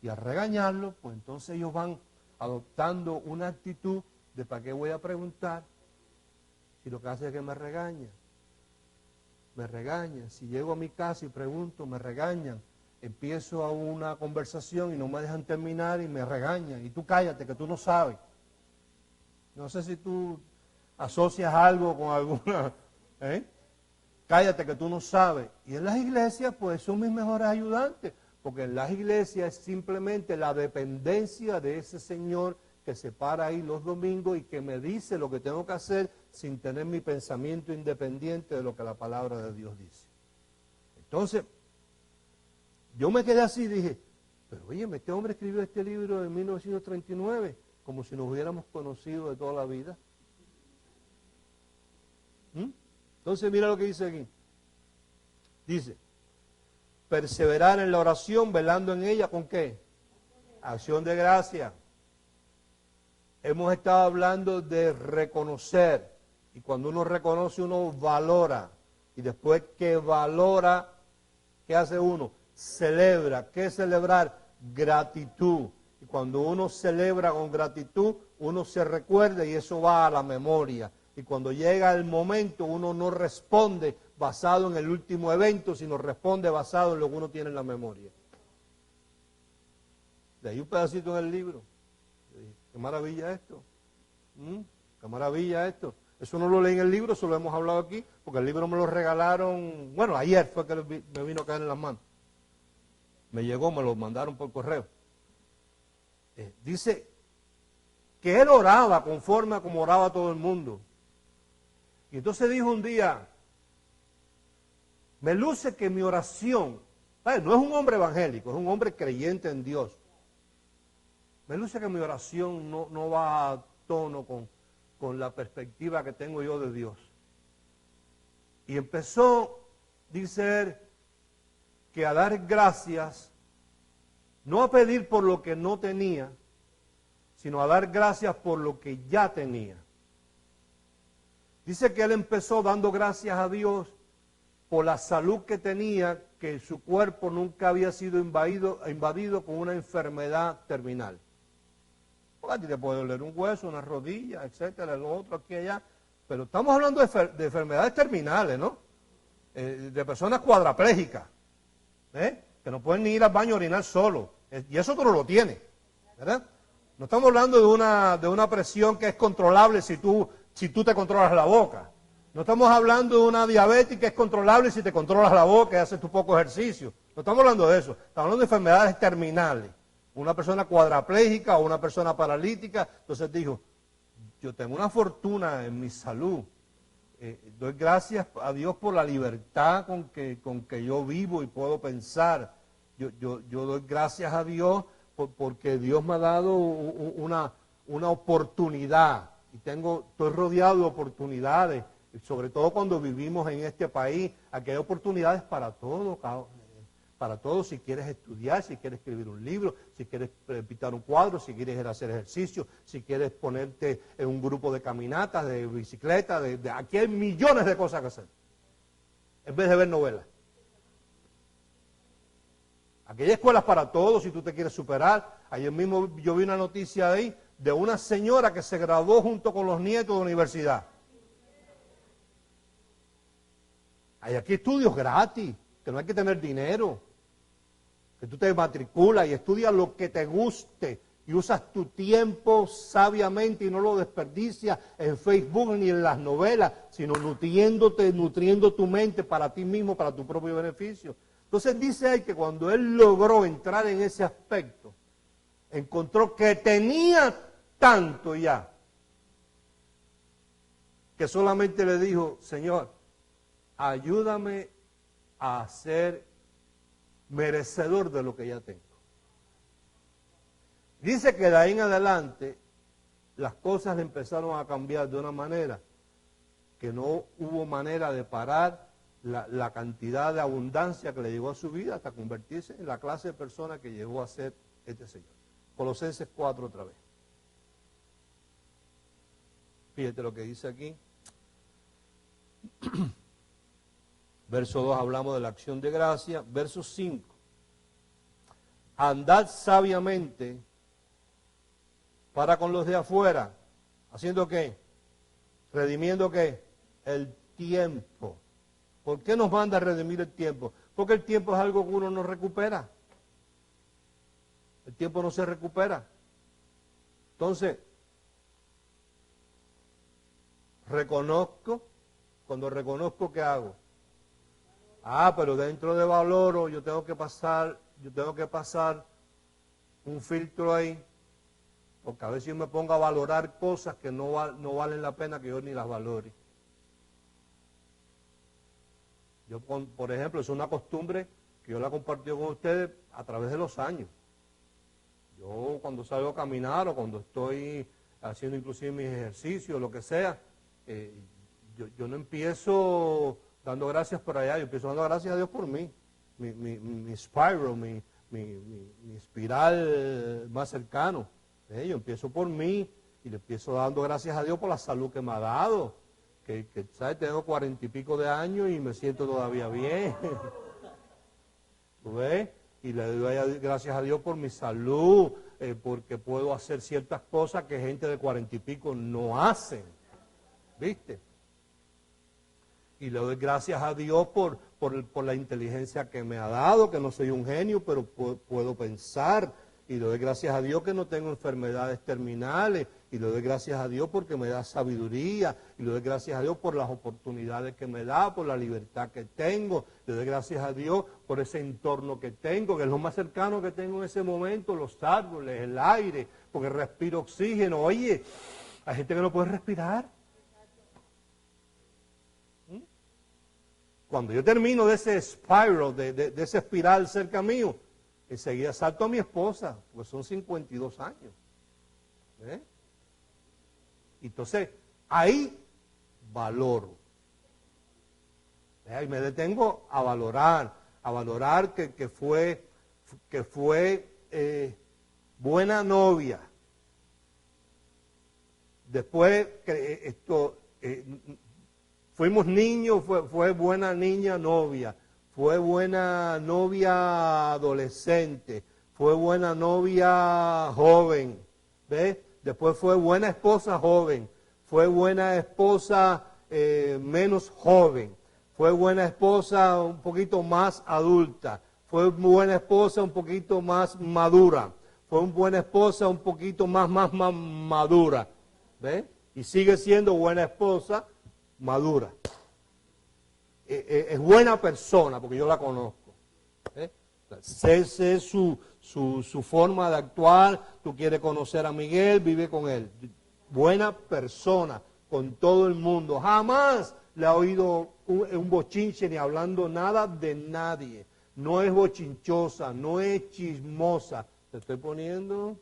Y al regañarlos, pues entonces ellos van adoptando una actitud de ¿para qué voy a preguntar? Si lo que hace es que me regañan. Me regañan. Si llego a mi casa y pregunto, me regañan. Empiezo a una conversación y no me dejan terminar y me regañan. Y tú cállate, que tú no sabes. No sé si tú asocias algo con alguna... Cállate, que tú no sabes. Y en las iglesias, pues son mis mejores ayudantes. Porque en las iglesias es simplemente la dependencia de ese Señor que se para ahí los domingos y que me dice lo que tengo que hacer sin tener mi pensamiento independiente de lo que la palabra de Dios dice. Entonces, yo me quedé así y dije, pero oye, este hombre escribió este libro en 1939, como si nos hubiéramos conocido de toda la vida. Entonces mira lo que dice aquí. Dice, perseverar en la oración, velando en ella, ¿con qué? Acción de gracia. Hemos estado hablando de reconocer, y cuando uno reconoce uno valora, y después que valora, ¿qué hace uno? Celebra. ¿Qué es celebrar? Gratitud. Y cuando uno celebra con gratitud, uno se recuerda y eso va a la memoria. Y cuando llega el momento, uno no responde basado en el último evento, sino responde basado en lo que uno tiene en la memoria. De ahí un pedacito en el libro. Qué maravilla esto. Qué maravilla esto. Eso no lo leí en el libro, eso lo hemos hablado aquí, porque el libro me lo regalaron, bueno, ayer fue que me vino a caer en las manos. Me llegó, me lo mandaron por correo. Dice que él oraba conforme a como oraba todo el mundo. Y entonces dijo un día, me luce que mi oración, ¿sabes? No es un hombre evangélico, es un hombre creyente en Dios. Me luce que mi oración no va a tono con la perspectiva que tengo yo de Dios. Y empezó, dice él, que a dar gracias, no a pedir por lo que no tenía, sino a dar gracias por lo que ya tenía. Dice que él empezó dando gracias a Dios por la salud que tenía, que su cuerpo nunca había sido invadido con una enfermedad terminal. Porque a ti te puede doler un hueso, una rodilla, etcétera, lo otro aquí y allá. Pero estamos hablando de enfermedades terminales, ¿no? De personas cuadraplégicas, que no pueden ni ir al baño a orinar solo. Y eso tú no lo tienes, ¿verdad? No estamos hablando de una presión que es controlable si tú te controlas la boca. No estamos hablando de una diabetes que es controlable si te controlas la boca y haces tu poco ejercicio. No estamos hablando de eso. Estamos hablando de enfermedades terminales. Una persona cuadraplégica o una persona paralítica. Entonces dijo, yo tengo una fortuna en mi salud. Doy gracias a Dios por la libertad con que yo vivo y puedo pensar. Yo doy gracias a Dios porque Dios me ha dado una oportunidad. Y estoy rodeado de oportunidades. Sobre todo cuando vivimos en este país, aquí hay oportunidades para todo, para todo. Si quieres estudiar, si quieres escribir un libro, si quieres pintar un cuadro, si quieres hacer ejercicio, si quieres ponerte en un grupo de caminatas, de bicicleta, aquí hay millones de cosas que hacer, en vez de ver novelas. Aquí hay escuelas para todos si tú te quieres superar. Ayer mismo yo vi una noticia ahí de una señora que se graduó junto con los nietos de universidad. Hay aquí estudios gratis, que no hay que tener dinero, que tú te matriculas y estudias lo que te guste y usas tu tiempo sabiamente y no lo desperdicias en Facebook ni en las novelas, sino nutriendo tu mente para ti mismo, para tu propio beneficio. Entonces dice ahí que cuando él logró entrar en ese aspecto, encontró que tenía tanto ya, que solamente le dijo, Señor, ayúdame a ser merecedor de lo que ya tengo. Dice que de ahí en adelante las cosas le empezaron a cambiar de una manera que no hubo manera de parar la cantidad de abundancia que le llegó a su vida hasta convertirse en la clase de persona que llegó a ser este señor. Colosenses 4 otra vez. Fíjate lo que dice aquí. Verso 2 hablamos de la acción de gracia. Verso 5. Andad sabiamente para con los de afuera. ¿Haciendo qué? Redimiendo qué? El tiempo. ¿Por qué nos manda a redimir el tiempo? Porque el tiempo es algo que uno no recupera. El tiempo no se recupera. Entonces, reconozco. Cuando reconozco, ¿qué hago? Pero dentro de valoro yo tengo que pasar un filtro ahí, porque a veces yo me pongo a valorar cosas que no valen la pena que yo ni las valore. Yo, por ejemplo, es una costumbre porque yo la he compartido con ustedes a través de los años. Yo cuando salgo a caminar o cuando estoy haciendo inclusive mis ejercicios, lo que sea, yo no empiezo dando gracias por allá, yo empiezo dando gracias a Dios por mí. Mi spiral, mi espiral más cercano. Yo empiezo por mí y le empiezo dando gracias a Dios por la salud que me ha dado. Que ¿sabes? Tengo 40 y pico de años y me siento todavía bien. ¿Tú ves? Y le doy gracias a Dios por mi salud, porque puedo hacer ciertas cosas que gente de 40 y pico no hacen. ¿Viste? Y le doy gracias a Dios por la inteligencia que me ha dado, que no soy un genio, pero puedo pensar. Y le doy gracias a Dios que no tengo enfermedades terminales. Y le doy gracias a Dios porque me da sabiduría. Y le doy gracias a Dios por las oportunidades que me da, por la libertad que tengo. Le doy gracias a Dios por ese entorno que tengo, que es lo más cercano que tengo en ese momento, los árboles, el aire, porque respiro oxígeno. Oye, hay gente que no puede respirar. Cuando yo termino de ese spiral, de esa espiral cerca mío, enseguida salto a mi esposa, pues son 52 años. Entonces, ahí valoro. Y me detengo a valorar que fue buena novia. Después que fuimos niños, fue buena niña novia, fue buena novia adolescente, fue buena novia joven, ¿ves? Después fue buena esposa joven, fue buena esposa menos joven, fue buena esposa un poquito más adulta, fue buena esposa un poquito más madura, fue una buena esposa un poquito más madura, ¿ves? Y sigue siendo buena esposa madura. Es buena persona porque yo la conozco. Sé su forma de actuar. Tú quieres conocer a Miguel, vive con él. Buena persona con todo el mundo. Jamás le ha oído un bochinche ni hablando nada de nadie. No es bochinchosa, no es chismosa. ¿Te estoy poniendo?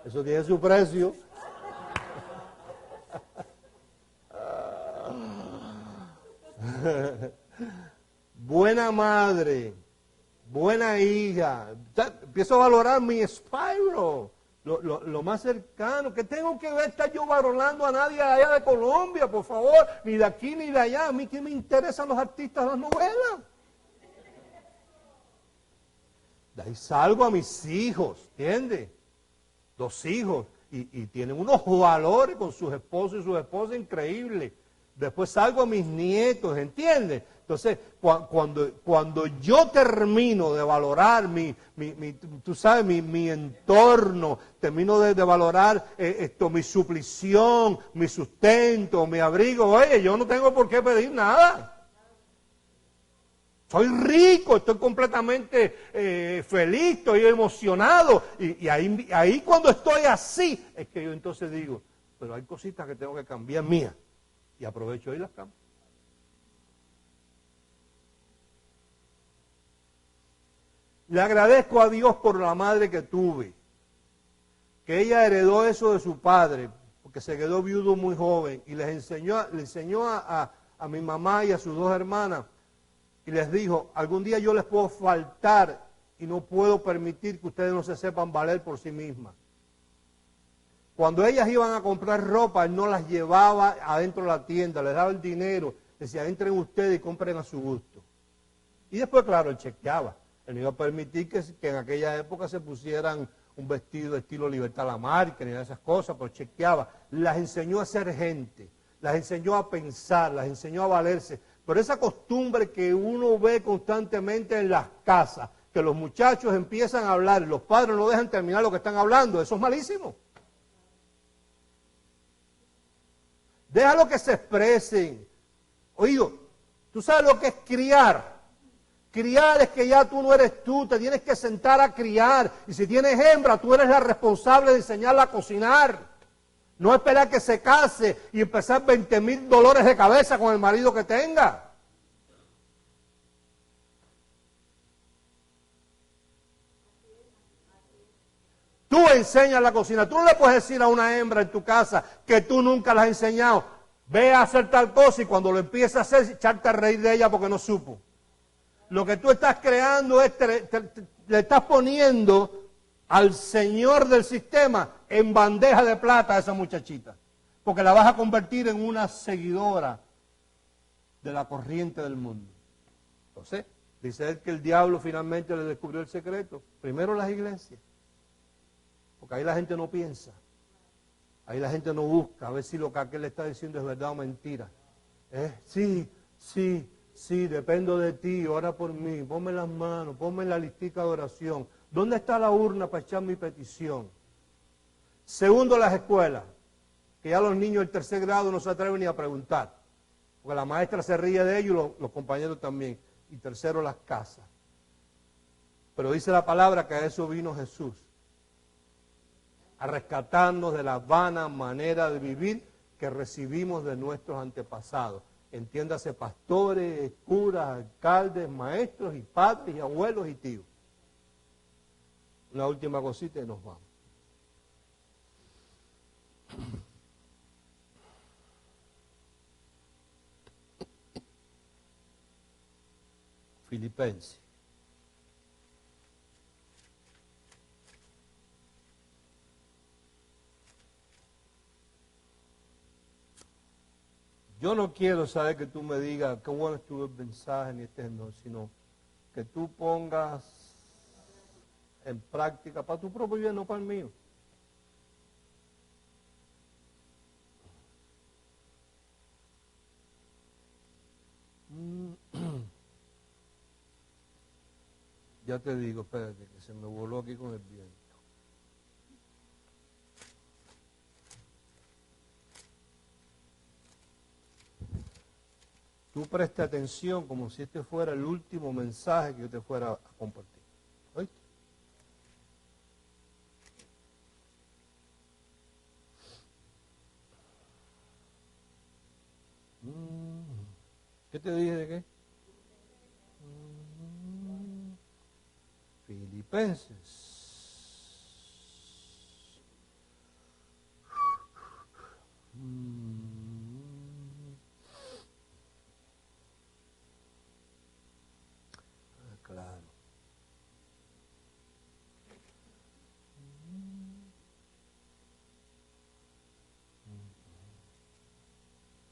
Eso tiene su precio. Buena madre, buena hija. Empiezo a valorar mi spiral, lo más cercano. Que tengo que estar yo valorando a nadie allá de Colombia, por favor, ni de aquí ni de allá. A mí que me interesan los artistas de las novelas. De ahí salgo a mis hijos, ¿entiendes? 2 hijos, y tienen unos valores con sus esposos y sus esposas increíbles. Después salgo a mis nietos, ¿entiendes? Entonces, cuando yo termino de valorar tú sabes, mi entorno, termino de valorar mi suplición, mi sustento, mi abrigo, oye, yo no tengo por qué pedir nada. Soy rico, estoy completamente feliz, estoy emocionado. Y ahí cuando estoy así, es que yo entonces digo, pero hay cositas que tengo que cambiar mías. Y aprovecho y las cambio. Le agradezco a Dios por la madre que tuve, que ella heredó eso de su padre, porque se quedó viudo muy joven, y le enseñó a mi mamá y a sus 2 hermanas, y les dijo, algún día yo les puedo faltar y no puedo permitir que ustedes no se sepan valer por sí mismas. Cuando ellas iban a comprar ropa, él no las llevaba adentro de la tienda, les daba el dinero, decía, entren ustedes y compren a su gusto. Y después, claro, él chequeaba. Él no iba a permitir que en aquella época se pusieran un vestido de estilo Libertad Lamarque, ni de esas cosas, pero chequeaba. Las enseñó a ser gente, las enseñó a pensar, las enseñó a valerse. Pero esa costumbre que uno ve constantemente en las casas, que los muchachos empiezan a hablar y los padres no dejan terminar lo que están hablando, eso es malísimo. Déjalo que se expresen. Oído, ¿tú sabes lo que es criar? Criar es que ya tú no eres tú, te tienes que sentar a criar. Y si tienes hembra, tú eres la responsable de enseñarla a cocinar. No esperar que se case y empezar $20,000 de cabeza con el marido que tenga. Tú enseñas la cocina. Tú no le puedes decir a una hembra en tu casa que tú nunca la has enseñado. Ve a hacer tal cosa y cuando lo empieza a hacer, echarte a reír de ella porque no supo. Lo que tú estás creando es, le estás poniendo al señor del sistema en bandeja de plata a esa muchachita. Porque la vas a convertir en una seguidora de la corriente del mundo. Entonces, dice él que el diablo finalmente le descubrió el secreto. Primero las iglesias. Porque ahí la gente no piensa. Ahí la gente no busca a ver si lo que aquel le está diciendo es verdad o mentira. Sí, dependo de ti, ora por mí, ponme las manos, ponme en la listica de oración. ¿Dónde está la urna para echar mi petición? Segundo, las escuelas, que ya los niños del tercer grado no se atreven ni a preguntar, porque la maestra se ríe de ellos y los compañeros también. Y tercero, las casas. Pero dice la palabra que a eso vino Jesús, a rescatarnos de la vana manera de vivir que recibimos de nuestros antepasados. Entiéndase, pastores, curas, alcaldes, maestros y padres y abuelos y tíos. Una última cosita y nos vamos. Filipenses. Yo no quiero saber que tú me digas qué bueno estuvo el mensaje ni no, sino que tú pongas en práctica para tu propio bien, no para el mío. Ya te digo, espérate, que se me voló aquí con el viento. Tú presta atención como si este fuera el último mensaje que yo te fuera a compartir. ¿Oíste? ¿Qué te dije de qué? Filipenses. Claro.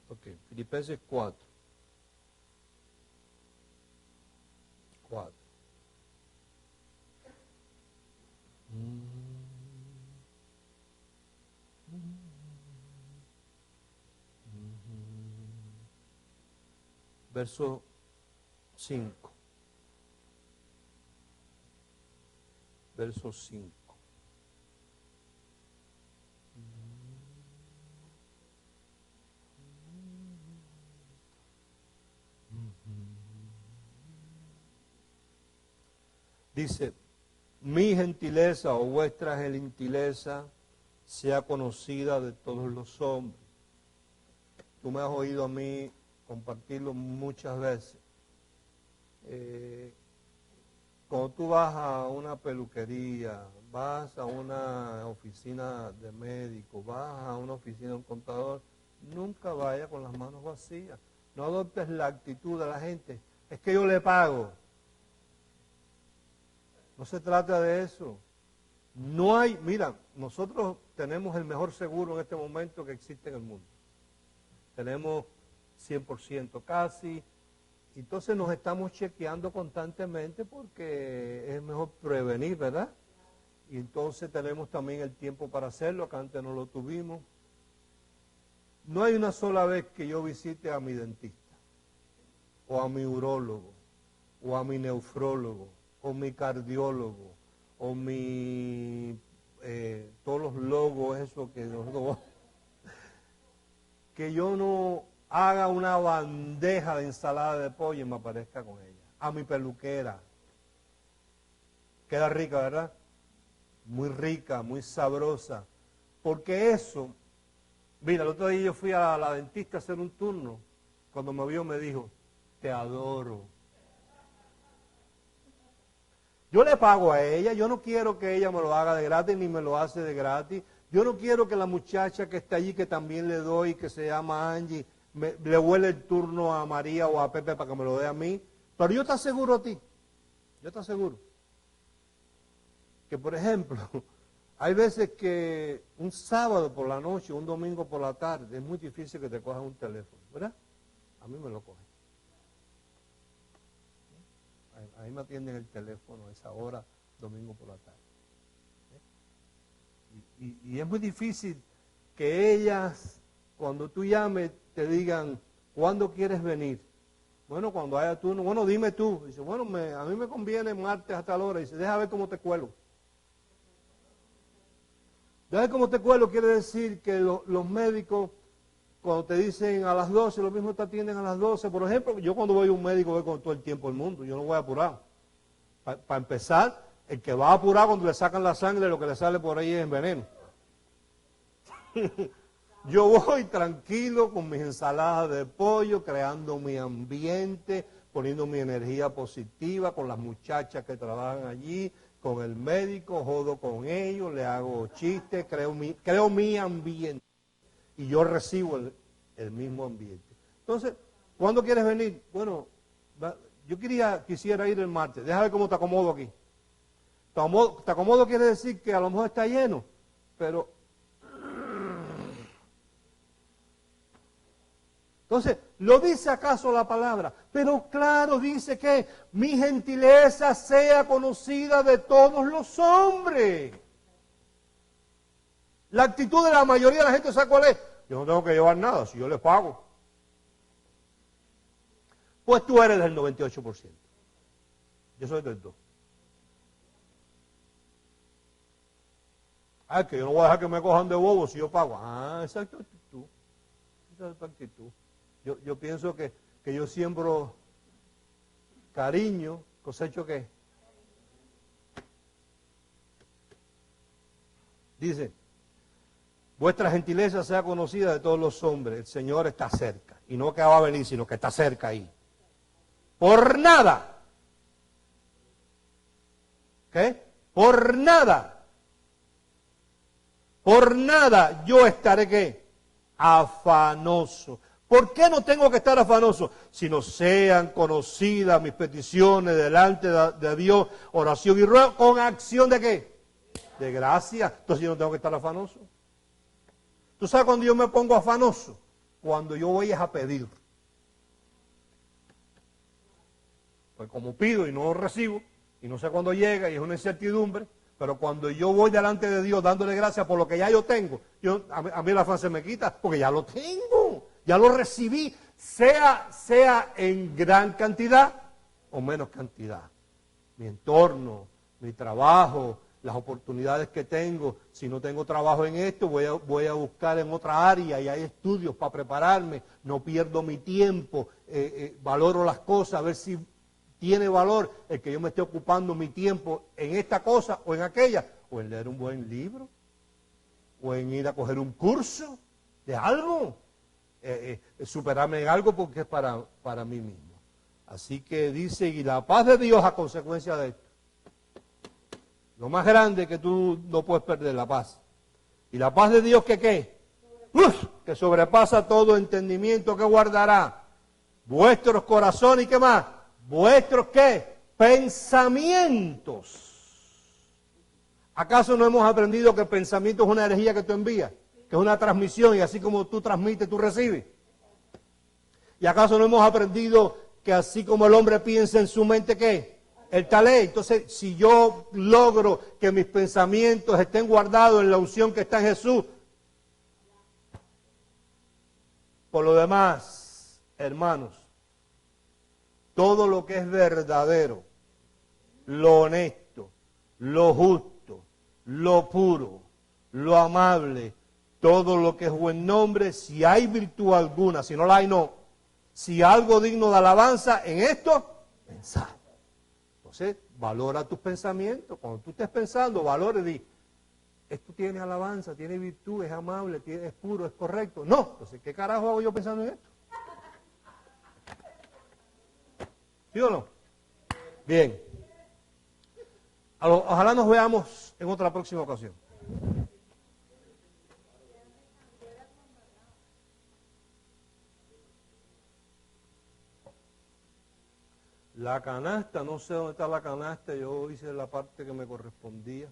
Ok, Filipenses 4. 4. Verso 5. Verso 5. Dice, mi gentileza o vuestra gentileza sea conocida de todos los hombres. Tú me has oído a mí compartirlo muchas veces. Cuando tú vas a una peluquería, vas a una oficina de médico, vas a una oficina de un contador, nunca vayas con las manos vacías. No adoptes la actitud de la gente. Es que yo le pago. No se trata de eso. No hay, mira, nosotros tenemos el mejor seguro en este momento que existe en el mundo. Tenemos 100% casi. Entonces nos estamos chequeando constantemente porque es mejor prevenir, ¿verdad? Y entonces tenemos también el tiempo para hacerlo, que antes no lo tuvimos. No hay una sola vez que yo visite a mi dentista, o a mi urólogo, o a mi nefrólogo, o mi cardiólogo, o mi, todos los logos, eso que yo no haga una bandeja de ensalada de pollo y me aparezca con ella. A mi peluquera. Queda rica, ¿verdad? Muy rica, muy sabrosa. Porque eso, mira, el otro día yo fui a la dentista a hacer un turno. Cuando me vio me dijo, te adoro. Yo le pago a ella, yo no quiero que ella me lo haga de gratis ni me lo hace de gratis. Yo no quiero que la muchacha que está allí, que también le doy, que se llama Angie, le huele el turno a María o a Pepe para que me lo dé a mí. Pero yo te aseguro a ti, yo te aseguro, que por ejemplo, hay veces que un sábado por la noche, un domingo por la tarde, es muy difícil que te cojan un teléfono, ¿verdad? A mí me lo cogen. A mí me atienden el teléfono a esa hora, domingo por la tarde. Y es muy difícil que ellas, cuando tú llames, te digan, ¿cuándo quieres venir? Bueno, cuando haya turno, bueno, dime tú. Dice, bueno, a mí me conviene martes a tal hora. Dice, deja ver cómo te cuelo. Deja ver cómo te cuelo quiere decir que los médicos, cuando te dicen a las 12, lo mismo te atienden a las 12. Por ejemplo, yo cuando voy a un médico voy con todo el tiempo del mundo. Yo no voy apurado. Para empezar, el que va a apurar cuando le sacan la sangre, lo que le sale por ahí es veneno. Yo voy tranquilo con mis ensaladas de pollo, creando mi ambiente, poniendo mi energía positiva con las muchachas que trabajan allí, con el médico, jodo con ellos, le hago chistes, creo mi ambiente. Y yo recibo el mismo ambiente. Entonces, ¿cuándo quieres venir? Bueno, yo quisiera ir el martes. Déjame ver cómo te acomodo aquí. Te acomodo quiere decir que a lo mejor está lleno, pero... Entonces, ¿lo dice acaso la palabra? Pero claro, dice que mi gentileza sea conocida de todos los hombres. La actitud de la mayoría de la gente, ¿sabe cuál es? Yo no tengo que llevar nada, si yo les pago. Pues tú eres del 98%. Yo soy del 2%. Ah, es que yo no voy a dejar que me cojan de bobo si yo pago. Ah, esa es tu actitud. Esa es tu actitud. Yo pienso que yo siembro cariño, cosecho ¿qué? Dice, vuestra gentileza sea conocida de todos los hombres. El Señor está cerca. Y no que va a venir, sino que está cerca ahí. Por nada. ¿Qué? Por nada. Por nada yo estaré ¿qué? Afanoso. ¿Por qué no tengo que estar afanoso? Si no sean conocidas mis peticiones delante de Dios, oración y ruego, con acción de ¿qué? De gracia. Entonces yo no tengo que estar afanoso. ¿Tú sabes cuando yo me pongo afanoso? Cuando yo voy a pedir. Pues como pido y no recibo, y no sé cuándo llega, y es una incertidumbre, pero cuando yo voy delante de Dios dándole gracias por lo que ya yo tengo, a mí el afán se me quita, porque ya lo tengo. Ya lo recibí, sea en gran cantidad o menos cantidad. Mi entorno, mi trabajo, las oportunidades que tengo. Si no tengo trabajo en esto, voy a buscar en otra área y hay estudios para prepararme. No pierdo mi tiempo, valoro las cosas, a ver si tiene valor el que yo me esté ocupando mi tiempo en esta cosa o en aquella. O en leer un buen libro, o en ir a coger un curso de algo. Superarme en algo porque es para mí mismo. Así que dice, y la paz de Dios a consecuencia de esto. Lo más grande que tú no puedes perder, la paz. Y la paz de Dios que ¿qué? Que sobrepasa todo entendimiento, que guardará vuestros corazones y ¿qué más? Vuestros ¿qué? Pensamientos. ¿Acaso no hemos aprendido que el pensamiento es una energía que tú envías? Que es una transmisión y así como tú transmites, tú recibes. ¿Y acaso no hemos aprendido que así como el hombre piensa en su mente, ¿qué? El tal es. Entonces, si yo logro que mis pensamientos estén guardados en la unción que está en Jesús, por lo demás, hermanos, todo lo que es verdadero, lo honesto, lo justo, lo puro, lo amable, todo lo que es buen nombre, si hay virtud alguna, si no la hay, no. Si algo digno de alabanza, en esto, pensad. Entonces, valora tus pensamientos. Cuando tú estés pensando, valora y di, esto tiene alabanza, tiene virtud, es amable, es puro, es correcto. No, entonces, ¿qué carajo hago yo pensando en esto? ¿Sí o no? Bien. Ojalá nos veamos en otra próxima ocasión. La canasta, no sé dónde está la canasta, yo hice la parte que me correspondía.